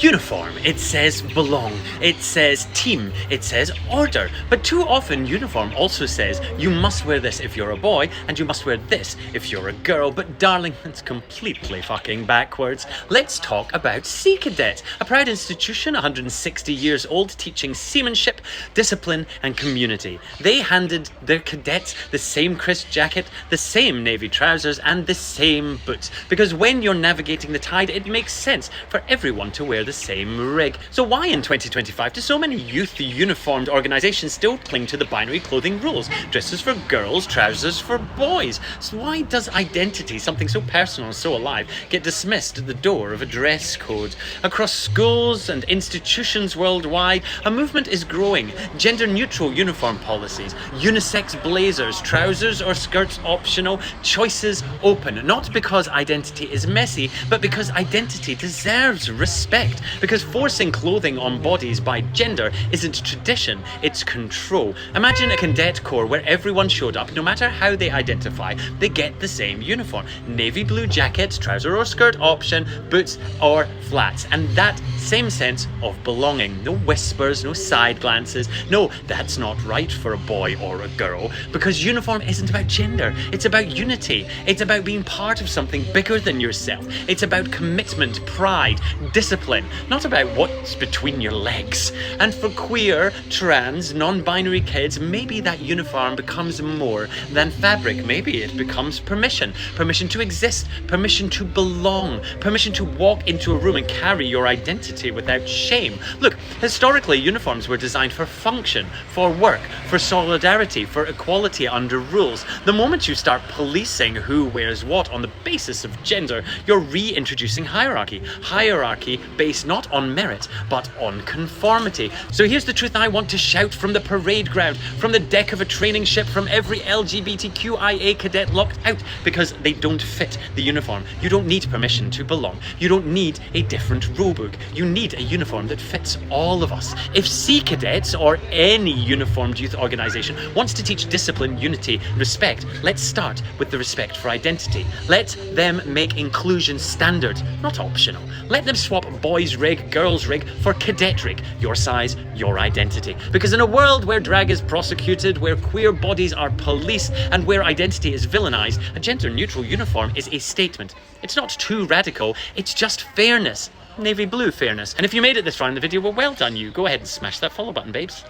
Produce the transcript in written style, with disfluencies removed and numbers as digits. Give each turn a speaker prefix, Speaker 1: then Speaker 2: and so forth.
Speaker 1: Uniform, it says belong, it says team, it says order. But too often uniform also says you must wear this if you're a boy and you must wear this if you're a girl. But darling, it's completely fucking backwards. Let's talk about Sea Cadets, a proud institution 160 years old teaching seamanship, discipline and community. They handed their cadets the same crisp jacket, the same navy trousers and the same boots. Because when you're navigating the tide, it makes sense for everyone to wear the same rig. So why in 2025 do so many youth uniformed organisations still cling to the binary clothing rules? Dresses for girls, trousers for boys. So why does identity, something so personal and so alive, get dismissed at the door of a dress code? Across schools and institutions worldwide, a movement is growing. Gender-neutral uniform policies, unisex blazers, trousers or skirts optional, choices open. Not because identity is messy, but because identity deserves respect. Because forcing clothing on bodies by gender isn't tradition, it's control. Imagine a cadet corps where everyone showed up, no matter how they identify, they get the same uniform. Navy blue jacket, trouser or skirt option, boots or flats. And that same sense of belonging. No whispers, no side glances. No, that's not right for a boy or a girl. Because uniform isn't about gender. It's about unity. It's about being part of something bigger than yourself. It's about commitment, pride, discipline. Not about what's between your legs. And for queer, trans, non-binary kids, maybe that uniform becomes more than fabric. Maybe it becomes permission. Permission to exist. Permission to belong. Permission to walk into a room and carry your identity without shame. Look, historically, uniforms were designed for function, for work, for solidarity, for equality under rules. The moment you start policing who wears what on the basis of gender, you're reintroducing hierarchy. Hierarchy based not on merit, but on conformity. So here's the truth I want to shout from the parade ground, from the deck of a training ship, from every LGBTQIA cadet locked out because they don't fit the uniform. You don't need permission to belong. You don't need a different rulebook. You need a uniform that fits all of us. If Sea Cadets or any uniformed youth organisation wants to teach discipline, unity, respect, let's start with the respect for identity. Let them make inclusion standard, not optional. Let them swap boys rig, girls rig for cadet rig. Your size, your identity. Because in a world where drag is prosecuted, where queer bodies are policed, and where identity is villainized, a gender-neutral uniform is a statement. It's not too radical, it's just fairness. Navy blue fairness. And if you made it this far in the video, well done you. Go ahead and smash that follow button, babes.